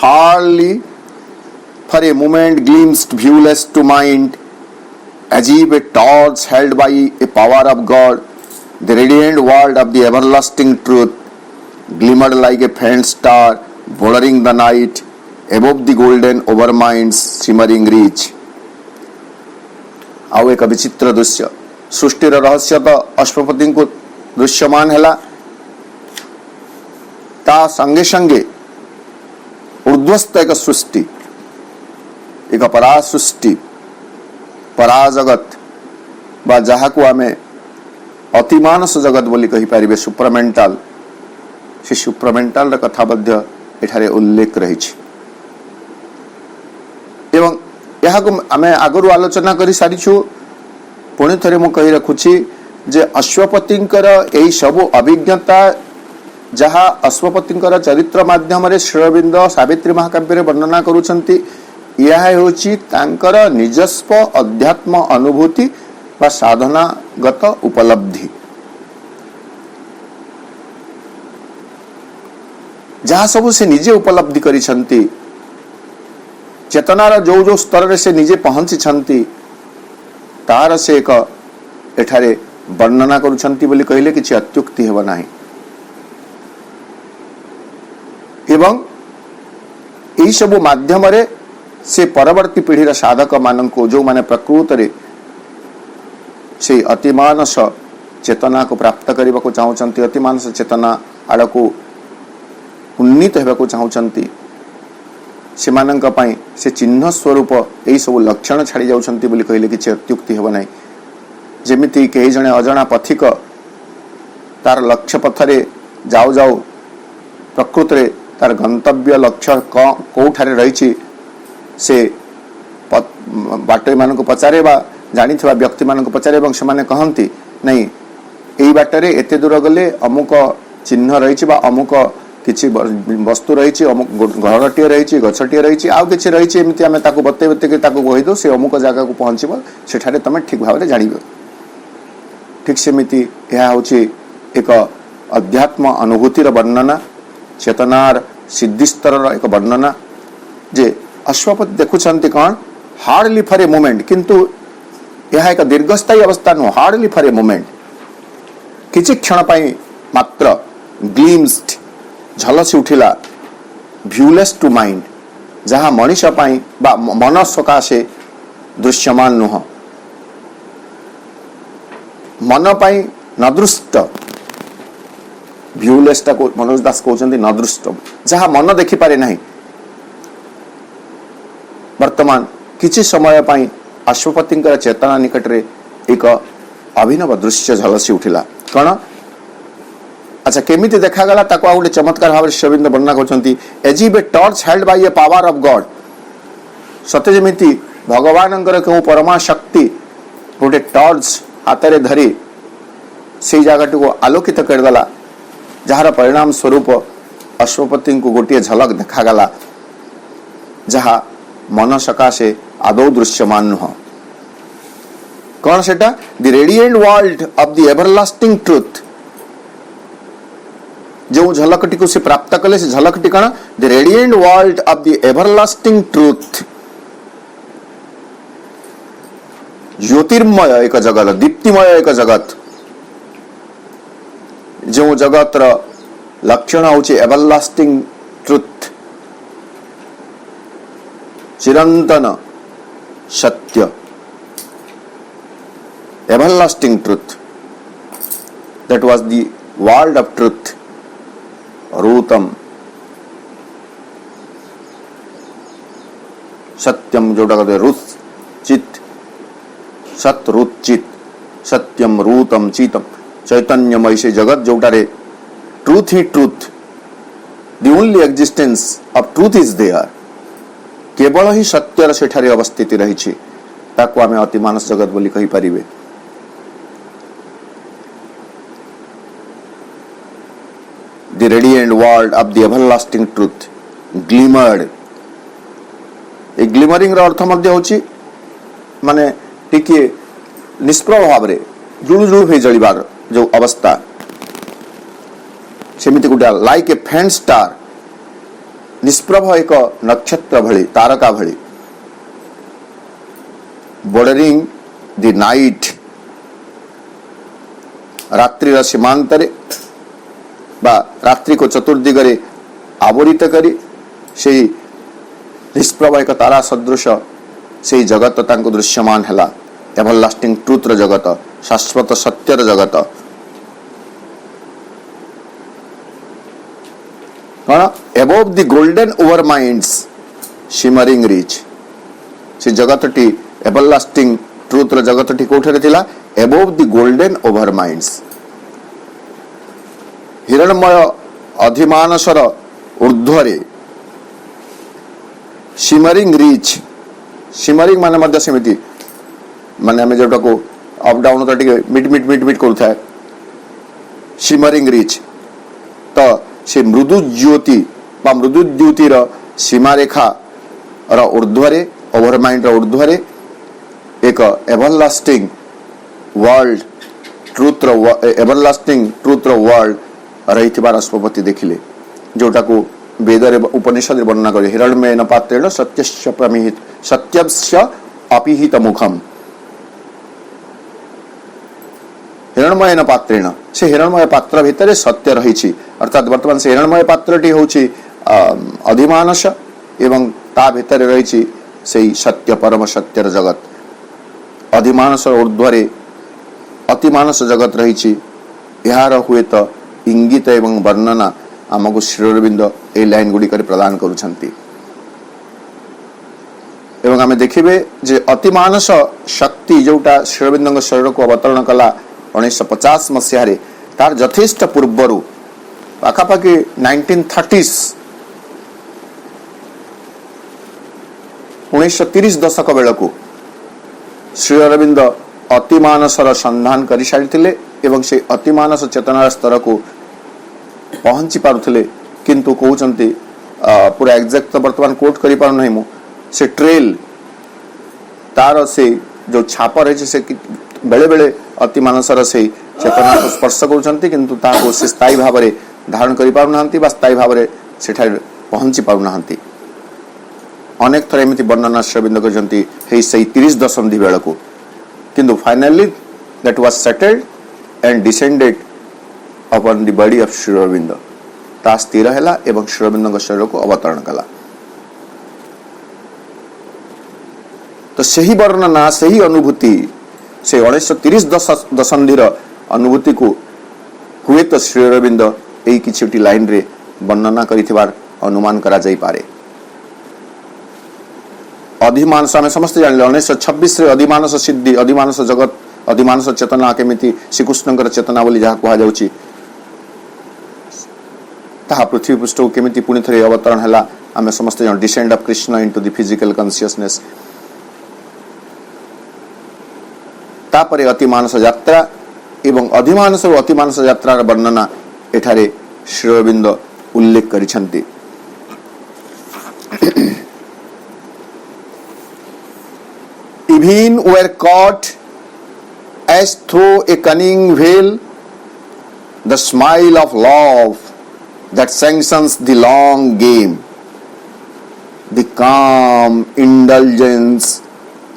hardly for a moment glimpsed viewless to mind as if a torch held by a power of God the radiant world of the everlasting truth glimmered like a faint star bordering the night above the golden overmind's shimmering reach आउ एक विचित्र दृश्य सृष्टिर रहस्य तो अश्वपति को दृश्यमान है ता संगे संगे ऊर्ध्वस्थ एक सृष्टि एक परा सृष्टि परा जगत बा जहा को आमे अतिमानस जगत बोली कहि पारिबे सुपरमेंटल से सुपरमेंटल कथा मध्य एठारे उल्लेख रही एवं यह आम आगु आलोचना कर सारी पुणी थे मु कही रखुची जे अश्वपतिंकर एई सबु अभिज्ञता जहाँ अश्वपतिंकर चरित्र माध्यम श्रीअरविंद सावित्री महाकाव्य वर्णना करुछंती यह होची तांकर निजस्व अध्यात्म अनुभूति व साधनागत उपलब्धि जहाँ सब से निजे उपलब्धि करिछंती चेतनार जो जो स्तर रे से निजे पहुंची छंती तार से एक एठारे वर्णना करुछंती बोली कहले किछि अत्युक्ति हेबा नाही एवं यही सब माध्यम रे से परवर्ती पीढ़ीर साधक मान को जो माने प्रकृत रे से अतिमानस चेतना को प्राप्त करने को चाहूँगी अतिमानस चेतना आड़ को उन्नीत होगा चाहूँगी से मानक पई से चिन्ह स्वरूप यही सब लक्षण छाड़ी जाउछंती बोली कहले किछि अत्युक्ति हेबा नाही जेमिति कई जने अजणा पथिक तार लक्ष्य पथरे जाऊ जाऊ प्रकृत रे तार गंतव्य लक्ष्य कोठारे रही से बाटे मान को पचारे बा जानी थिबा व्यक्ति मान को पचारे एवं से माने कहंती नहीं एई बाटरे एते दूर गले अमुक चिन्ह रही बा अमुक किछि वस्तु रही अमुक घरटीए रही गछटीए रही आउ किछि रही एमती आमे ताको बते बते के ताको कहि दो से अमुक जगह को पहुंचबो सेठारे तमे ठीक भाव रे जानिबो ठीक सेमिति यह होछि एक अध्यात्म अनुभूतिर वर्णना चेतनार सिद्धि स्तर एक वर्णना जे अश्वपति देखुछंती कौन हार्डली फॉर ए मोमेंट किंतु यह एक दीर्घस्थायी अवस्था नु हार्डली फॉर ए मोमेंट किछि क्षण पई मात्र ग्लिम्स्ड झलसी उठिला व्यूलेस टू माइंड जहाँ मनीष पई बा मन सकाशे दृश्यमान नुह मन पई नदृष्ट व्यूलेस को मनोज दास कहते नदृष्ट जहाँ मन देखी पारे नहीं वर्तमान किछि समय पई अश्वपतिंकर चेतना निकट रे एक अभिनव दृश्य झलसी उठिला कौन अच्छा केमिति देखा गला ताको आ गोटे चमत्कार भाव श्रीअरविंद वर्णना करछंती as if a torch held by a power of God सत्य जेमिति भगवानंकर को परमा शक्ति गोटे टॉर्च हाथ में धरी से जगह को आलोकित करदेला जार परिणाम स्वरूप अश्वपति को गोटे झलक देखागला जहा मन सकाशे आदौ दृश्यमान नुह कौन सेटा the radiant world of the everlasting truth जो झलकटी को से प्राप्त कले से झलकटी कौन the radiant world of the everlasting truth ज्योतिर्मय एक जगत दीप्तिमय एक जगत जो जगत लक्षण होची एवरलास्टिंग ट्रुथ चिरंतन सत्य everlasting truth that was the world of truth रूतम सत्यम जोटा कहते रुत चित सत रुत चित सत्यम रूतम चितम चैतन्यमय से जगत जोटारे ट्रूथ ही truth the only existence of truth is there केवल ही सत्यर सेठारे अवस्थित रही ताको आमे अतिमानस जगत बोली कहि परिबे world of the everlasting truth glimmered. A glimmering row अर्थ मध्य होची माने टिके निष्प्रभ भाव रे जुळु जुळु हे जळिबार जो अवस्था सेमिति गुटा लाइक ए फेंट स्टार निष्प्रभ एक नक्षत्र भली तारका भली बॉर्डरिंग द नाइट रात्रि सीमांतरे बा रात्रि को चतुर्दिगरे आवरित करी से निष्प्रभ एक तारा सदृश से जगत तांको दृश्यमान हैला एवरलास्टिंग ट्रुथ र जगत शाश्वत सत्य र जगत कौन above the golden over minds shimmering rich से जगत टी एवरलास्टिंग ट्रुथ र जगत टी कोठरे थिला above the golden over minds हिरणमय अधिमानसर ऊर्ध्वरे शिमरिंग रिच शिमरिंग माने मध्य समिति माने हमें जोटा को अप डाउन तो टिके मिट मिट मिट मिट करू थाए शिमरिंग रिच तो से मृदु ज्योति बा मृदु द्युति र सीमा रेखा र ऊर्ध्वरे ओवर माइंड र ऊर्ध्वरे एक एवरलास्टिंग वर्ल्ड ट्रुथ र एवरलास्टिंग ट्रुथ र वर्ल्ड रही राष्ट्रपति देखिले जोटा को वेद उपनिषद वर्णना करे हिरण्मयेन पात्रेण सत्यस्य प्रमिहित सत्यस्य अपिहित मुखम हिरण्मयेन पात्रेण से हिरण्मय पात्र भितर सत्य रही अर्थात वर्तमान से हिरण्मय पात्रटी होची अधिमानस एवं ता भितर रही से सत्य परम सत्यर जगत अधिमानस ऊर्ध्वरे अतिमानस जगत रही यार हुए तो इंगित एवं वर्णना आमको श्री अरविंद ए लाइन गुड़िक प्रदान करुछंती एवं आमे देखिबे जे अतिमानस शक्ति जोटा श्री अरविंद शरीर को अवतरण कला 1950 मसीह तार यथेष्ट पूर्वर पाखापाखि 1930s 1930 दशक बेलू श्री अरविंद अतिमानसर संधान कर सारी एवं से अतिमानस चेतनार स्तर को पहुंची पारुथिले किंतु कहउचंती पूरा एग्जैक्ट तो वर्तमान कोट करि पारु नहीं मु से ट्रेल तार से जो छाप रही से बेले बेले अतिमानसर से चेतना को स्पर्श करुचंती किंतु ताको से स्थायी भाव में धारण करि पारु नाहंती बा स्थायी भाव में सेठा पहुंची पारु नाहंती अनेक थर एमिति वर्णना श्रविंद करचंती हे सही 30 दशंधि बेलको किंतु finally that was settled and descended upon the body of Shri Aurobindo ता स्थिर हैला एवं श्री अरविंद शरीर को अवतरण कला तो सही वर्णना सही अनुभूति से 1930 दशंधि अनुभूति को हुए तो श्री अरविंद यही किछुटी लाइन रे वर्णना करिथिबार अनुमान करा जाई पारे अधिमानस आम समस्त जान 1926 अधिमानस सिद्धि अधिमानस जगत अधिमानस चेतना केमिति श्रीकृष्ण चेतना बोली जहाँ कह जाउची ताहा पृथ्वी पृष्ठ को केमिति पुणी थरे अवतरण हैला आम समस्त जान descend of Krishna into the physical consciousness तापरे अतिमानस यात्रा एवं अधिमानस और अतिमानस यात्रार वर्णना एठारे श्री अरविंद उल्लेख करिसंती Even were caught as through a cunning veil, the smile of love that sanctions the long game, the calm indulgence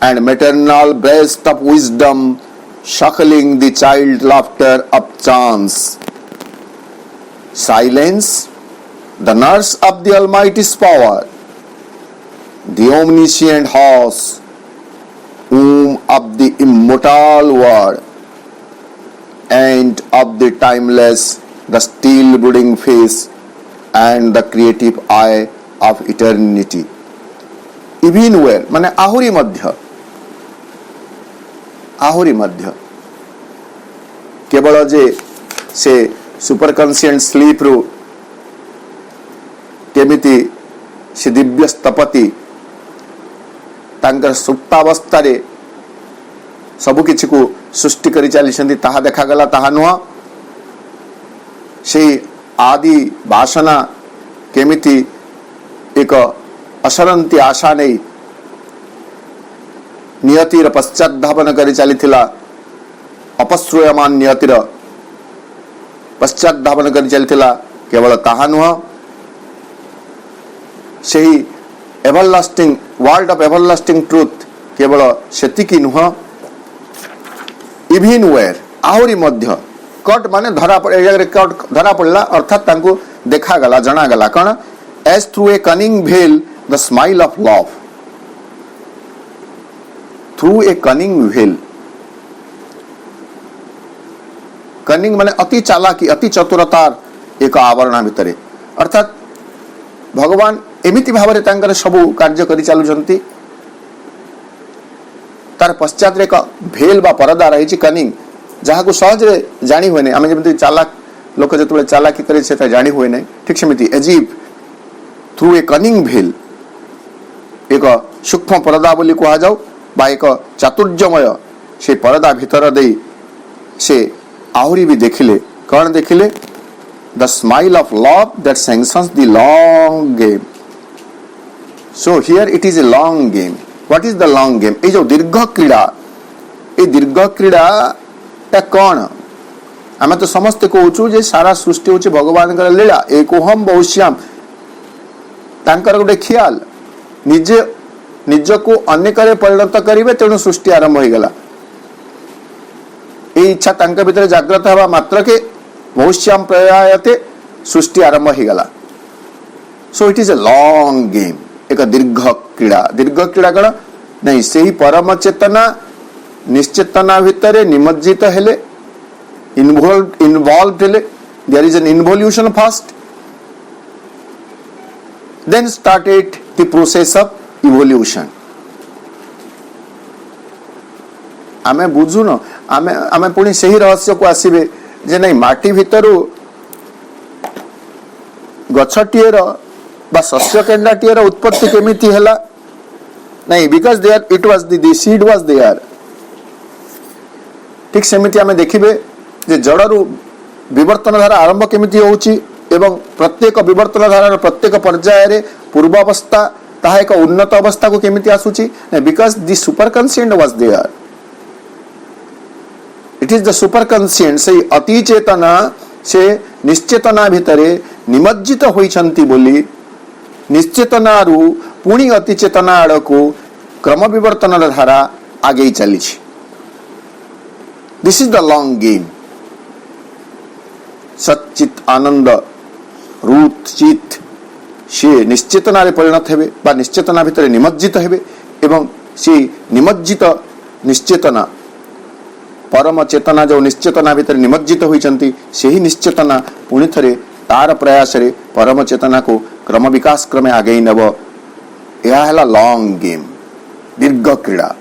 and maternal breast of wisdom suckling the child laughter of chance. Silence, the nurse of the Almighty's power, the omniscient horse, womb of the immortal word, and of the timeless, the still brooding face, and the creative eye of eternity. Even where, माने आहुरी मध्य केवल जे से super conscient sleep रु केमिति से दिव्य स्थपति तांकर सुप्तावस्था रे सबु किछि को सृष्टि करि चली ताहा देखा गला ताहा नुह से आदि वासना केमिति एक असरंती आशा नहीं नियतिर पश्चात धावन कर चली अपश्रूयमान नियतिर पश्चात धावन कर चली केवल ताहा नुह से everlasting world of everlasting truth केवल सेतिकी नुह इभिन वेयर आहरी मध्य कट माने धरा कट धरा पड़ला अर्थात तांको देखा गला जना गला कौन एज थ्रू ए कनिंग भेल the smile of love through a cunning भेल कनिंग माने अति चालाकी अति चतुरतार एक आवरण भितर अर्थात भगवान एमिति भाव तांकर सबू कार्य करि चालुचंती तार पश्चात एक भेल बा परदा रही कनिंग जहाँ को सहज जानी हुए नहीं आम जमी चालाक लोक जो चालाकी करे से जानी हुए नहीं ठीक सेमती एजीव थ्रू ए कनिंग भेल एक सूक्ष्म परदा बोली कह जाऊ बा एक चातुर्यमय से परदा भितर दे से आहरी भी देखिले कौन देखिले the smile of love that sanctions the long game so here it is a long game what is the long game ये जो दीर्घ क्रीड़ा ये दीर्घ क्रीड़ा कौन आम तो समस्ते कहूँ जे सारा सृष्टि हूँ भगवान लीला एकोहम बहुश्याम तांकर गोटे ख्याल निजे निजको अनेक परिणत करेंगे तेणु सृष्टि आरंभ हो गला ये इच्छा तांका भीतर जागृत हवा मात्र के बहुश्याम प्रयायते सृष्टि आरंभ हो गला so it is a long game एक दीर्घ क्रीड़ा कौन नहीं से ही परम चेतना निश्चेतना भितर निमज्जित हेले इन्वॉल्व हेले there is an involution first then started the process of evolution आमे बुझुन आमे पुणी से ही रहस्य को आसीबे जे नहीं माटी भितर गछटीर बा शस्य केंडाटीर उत्पत्ति केमिति हैला नहीं because there it was the seed was there ठीक सेमिति आमे देखिबे जे जड़रू विवर्तन धारा आरंभ केमिति होउची एवं प्रत्येक विवर्तन धारार प्रत्येक पर्याय रे पूर्व अवस्था ताहा एक उन्नत अवस्था को केमिति आसुची because the superconscient was there it is the superconscient से अति चेतना से निश्चेतना भितरे निमज्जित होइछंती बोली निश्चेतनारू पुणी अति चेतना आड़ को क्रम विवर्तन धारा आगे चली this is the long game सच्चित आनंद रूत चित से निश्चेतना परिणत हेबे बा निश्चेतना भितर निमज्जित हेबे एवं से निमज्जित निश्चेतना परम चेतना जो निश्चेतना भितर निमज्जित होइछंती सेही निश्चेतना पुणी थरे तार प्रयास रे परम चेतना को क्रम विकास क्रमे आगे नब यह है लॉन्ग गेम दीर्घ क्रीड़ा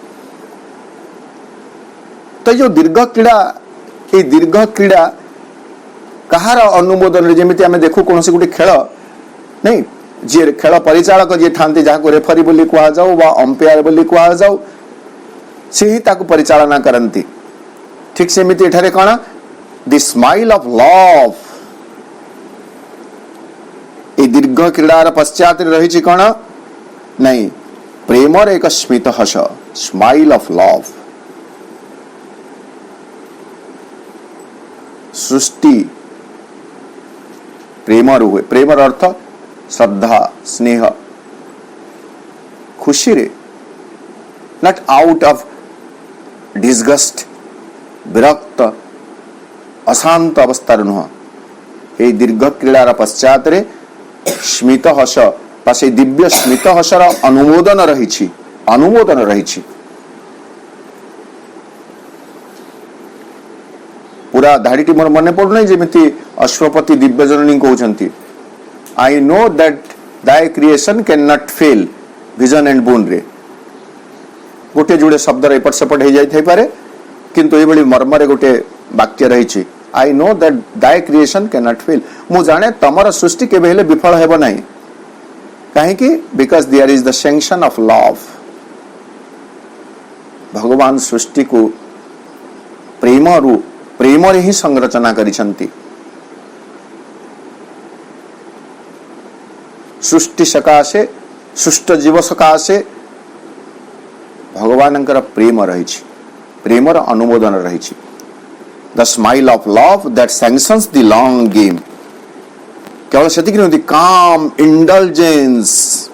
तो जो दीर्घ क्रीड़ा ये दीर्घ क्रीड़ा कहार अनुमोदन जमी आम देखू कौन गोटे खेल नहीं जी खेल परिचालक जी था जहाँ रेफरी बोली कह जाऊ बा अंपायर बोली कह जाऊ से ही ताकू परिचालना करती ठीक सेमिति एठारे कौन द स्माइल ऑफ लव ये दीर्घ क्रीड़ार पश्चात रही कौन नहीं प्रेमर एक स्मित हस स्माइल ऑफ लव सृष्टि प्रेमर हुए प्रेमर अर्थ श्रद्धा स्नेह खुशी रे नॉट आउट ऑफ डिस्गस्ट विरक्त अशांत अवस्था नुह ये दीर्घ क्रीड़ार पश्चात रे स्मित हस से दिव्य स्मित हसर अनुमोदन रही पूरा धाड़ी मोर मन पड़ना जमी अश्वपति दिव्य जननी कहते आई नो दैट दाय creation can not fail vision and bone रे गोटे जोड़े शब्द एपट सेपट हो जाई पारे किंतु ये मर्मरे गोटे वाक्य रही आई नो दैट दाय क्रिएशन कैन नॉट फेल मु जाने तमर सृष्टि केबे हेले विफल हेबो नाही कहीं because there is the sanction of love भगवान सृष्टि को प्रेम रे ही संरचना करिसंती सृष्टि सकाशे सुष्ट जीव सकाशे भगवानंकर प्रेम रही, प्रेमर अनुमोदन रही। The smile of love that sanctions the long game. केवल से दी काम इंडलजेंस,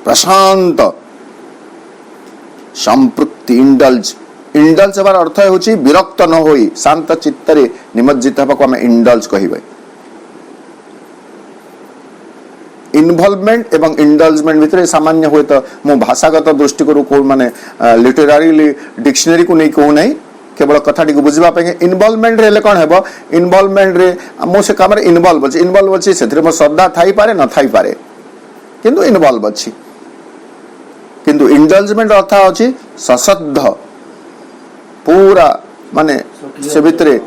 प्रशांत संपृक्ति। इंडल्ज इंडल्ज हेबार अर्थ होची विरक्त न होई शांत चित्तरे निमज्जित हेबाको आमे इंडल्ज कहिबे। इनवॉल्वमेंट एवं इंडल्जमेंट भितर सामान्य हुए तो मो भाषागत दृष्टिकोण को माने लिटरेरी डिक्शनरी को नहीं कहू नहीं, केवल कथाटी को बुझिबा पे इनवॉल्वमेंट रे कोन हेबो। इनवॉल्वमेंट रे मो से काम रे इनवॉल्व अछि सेथरे मो श्रद्धा थाई पारे न थाई पारे किंतु इनवॉल्व अछि। किंतु इंडल्जमेंट अर्थ अछि सश्रद्ध पूरा माने से भितरे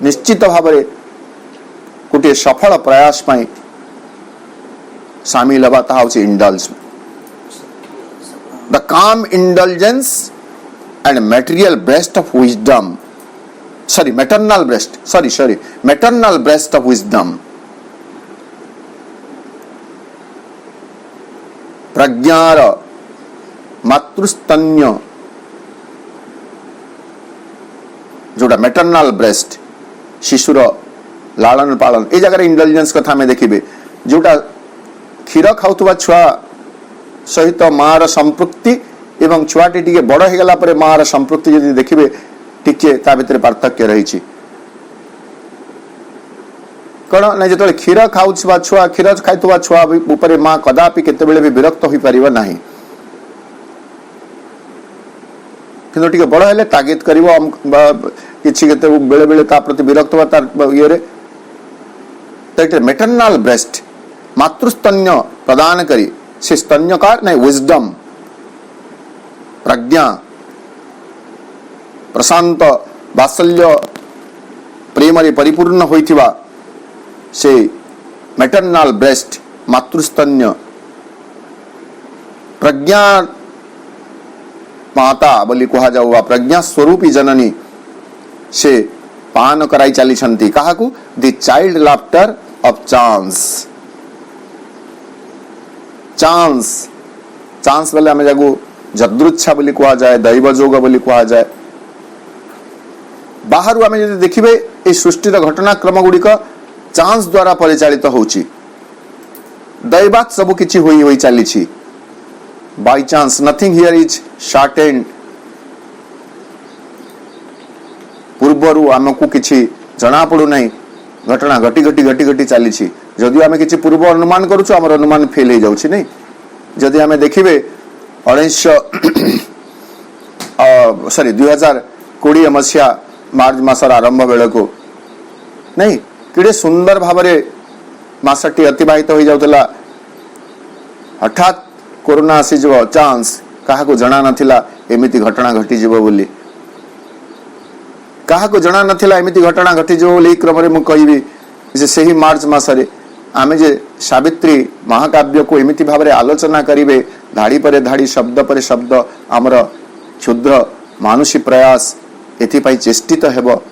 निश्चित भाव रे गोटे सफल प्रयास पाई शामिल हवा ता होछि indulge. The calm indulgence and material breast of wisdom, maternal breast of wisdom. प्रज्ञार मातृस्तन्य जोटा मैटरनल ब्रेस्ट शिशुर लालन पालन ए जगह इंटेलिजेंस कथा में देखिबे। जोटा क्षीर खाउतबा छुआ सहित मार संपृक्ति एवं छुआटी टिके बड़ हे गला परे मार संपृक्ति यदि देखिबे टिके ता भितर पार्थक्य रहिछि। कण नै जतले क्षीर खाउछबा छुआ क्षीर खाइतबा छुआ ऊपर मां कदापि केते बेले भी विरक्त होई परिबा नाही, किंतु टिके बड़ हेले तागिद करिवो किछि केते बेले बेले ता प्रति विरक्त होता ये रे। तैटे मैटरनल ब्रेस्ट मातृस्तन्य प्रदान करी से स्तन्यकार नहीं विजडम प्रज्ञा प्रशांत वात्सल्य प्रेम रे परिपूर्ण होइथिबा से मैटरनल ब्रेस्ट मातृस्तन्य प्रज्ञा माता बोली कहा जाऊआ प्रज्ञा स्वरूपी जननी से पान कराई चली छंती काहाकू the child laughter of chance. Chance बोले आमे जागु जदृच्छा बोली कहा जाए, दैव जोग बोली कहा जाए। बाहर आमे यदि देखिबे ए सृष्टिर घटनाक्रम गुड़िक चांस द्वारा परिचालित होउची। दैवात सब किछि होई चली छी। By chance nothing here is shortened. पूर्वरु आमको किछि जना पड़ू नहीं, घटना घटी घटी घटी घटी चली छी। जदि आमे किछि पूर्व अनुमान करूछु हमर अनुमान फेल हो जाउछि नहीं। जदि आमे देखिबे 2020 मसिया मार्च मासर आरंभ बेले को नहीं किडे सुंदर भावरे मासटी अतिबाहित हो जाउतला। हठात कोरोना आसी जो चांस कहा को जना नथिला एमिति घटना घटी जीव बोली, कहा को जना नथिला एमिति घटना घटी जीव बोली। क्रम रे मु कहिबी जे सेही मार्च मासरे आमे जे सावित्री महाकाव्य को एमिति भावरे आलोचना करिवे, धाड़ी परे धाड़ी शब्द परे शब्द आमर क्षुद्र मानुषी प्रयास एथि पई चेष्टित हेबो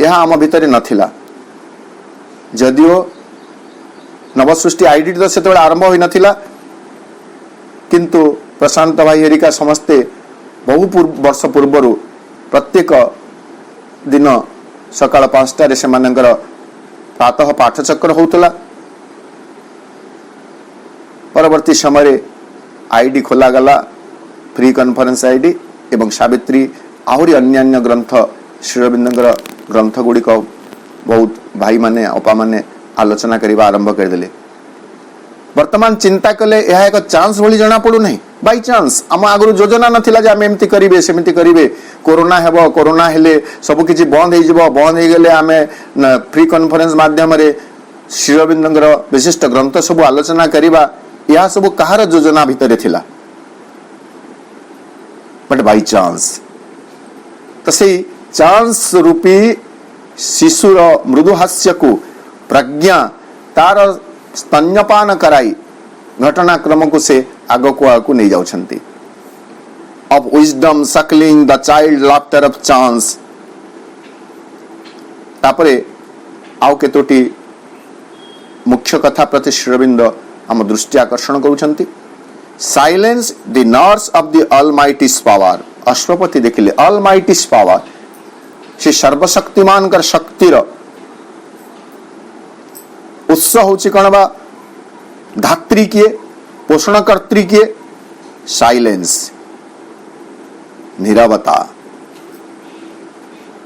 यह आम भितरे नथिला। जदियो नवसृष्टि आईडी तो से आरंभ होई नथिला, किंतु प्रशांत भाई हेरिका समस्ते बहु वर्ष पूर्वर प्रत्येक दिन सकाळ 5 रे सेमानकर प्रातः पाठचक्र होउतला। परवर्ती समय आईडी खोला गला फ्री कॉन्फ्रेंस आईडी एवं सावित्री आहुरी अन्यान्य ग्रंथ श्रीरविंदर ग्रंथ गुड़िक बहुत भाई माने अपा माने आलोचना करबा आरंभ कर देले। वर्तमान चिंता कले यह एक चांस भली जना पड़ू नहीं। बाय चांस आम आगु योजना नथिला जे आमे एमती करिवे सेमती करिवे। कोरोना हेबो, कोरोना हेले सब किछि बंद हे जिवो, बंद हे गेले आमे फ्री कॉन्फ्रेंस माध्यम रे श्रीरविंदर विशिष्ट ग्रंथ सब आलोचना करिबा। या सब कहार योजना भितरे थिला, बट बाय चांस तो से चांस रूपी शिशुर मृदुहास्य को प्रज्ञा तार स्तन्यपान कराई घटनाक्रम को से आग को आगू नहीं जाउछंती। Of wisdom suckling the child laughter of chance. तापरे आउ केतोटी मुख्य कथा प्रति श्रीरविंद आम दृष्टि आकर्षण करुछंती। Silence the nurse of the almighty's power. Ashwapati देखिले ऑलमाइटीज पावर, से सर्वशक्तिमान कर शक्तिर उत्स होची कण बा धात्री किए, पोषणकर्त्री किए, साइलेंस नीरवता।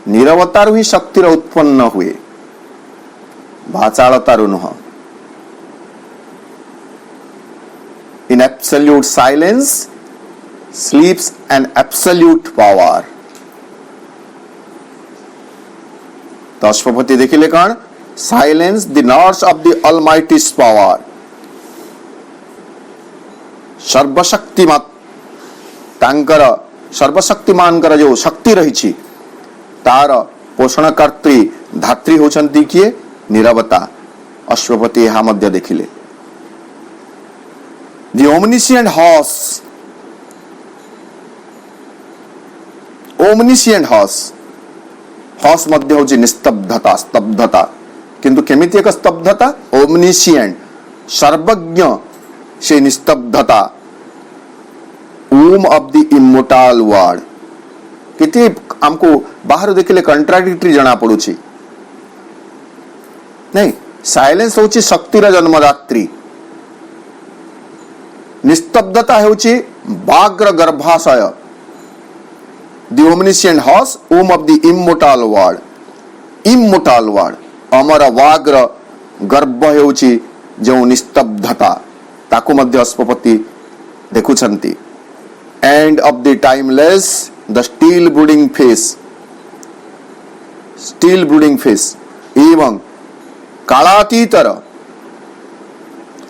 नीरवतारु ही शक्तिर उत्पन्न हुए, भाचालतारु नुह। In absolute silence sleeps an absolute power। तो अश्वपति देखिले कौन? Silence the nurse of the almighty's power. सर्वशक्तिमान तांकर सर्वशक्तिमान कर जो शक्ति रही तार पोषणकर्त्री धात्री होचंती किए? नीरवता। अश्वपति यहाँ मध्य देखिले। The omniscient horse, omniscient horse, horse मध्य होची निस्तब्धता, स्तब्धता। किंतु केमिति एक स्तब्धता? omniscient, सर्वज्ञ से निस्तब्धता। womb of the immortal word। किति हमको बाहर देखिले कंट्राडिक्टरी जना पड़ुची नहीं। साइलेंस होची शक्तिर जन्मदात्री, निस्तब्धता होची बाग्र गर्भाशय। The omniscient hush, womb of the immortal word, immortal word, अमर वाग्र गर्भ होची जो निस्तब्धता, ताकु मध्य अश्वपति देखुछंती। And of the timeless the still brooding face, still brooding face एवं कालातीतर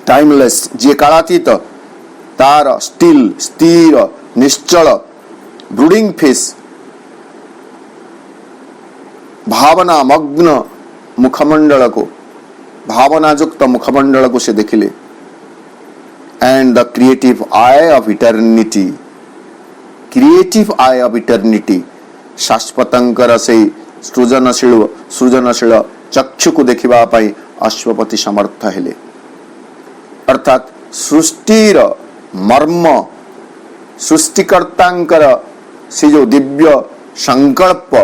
टाइमलेस जे कालातीत तार स्टिल स्थिर निश्चल ब्रूडिंग फेस, भावना मग्न मुखमंडल को, भावनायुक्त मुखमंडल को से देखिले। And the creative eye of eternity, creative eye of eternity, शाश्वतंकर से सृजनशील चक्षु को देखिबा पाई अश्वपति समर्थ हेले। अर्थात सृष्टिर मर्म, सृष्टिकर्तांकर से जो दिव्य संकल्प,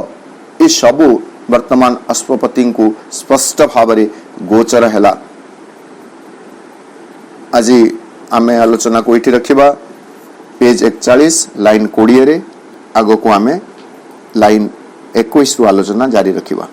ये सबू वर्तमान अश्वपति को स्पष्ट भाव में गोचर है। आज आम आलोचना को ये रखा पेज 41 लाइन 20 रे, आग को आम लाइन 21 आलोचना जारी रखा।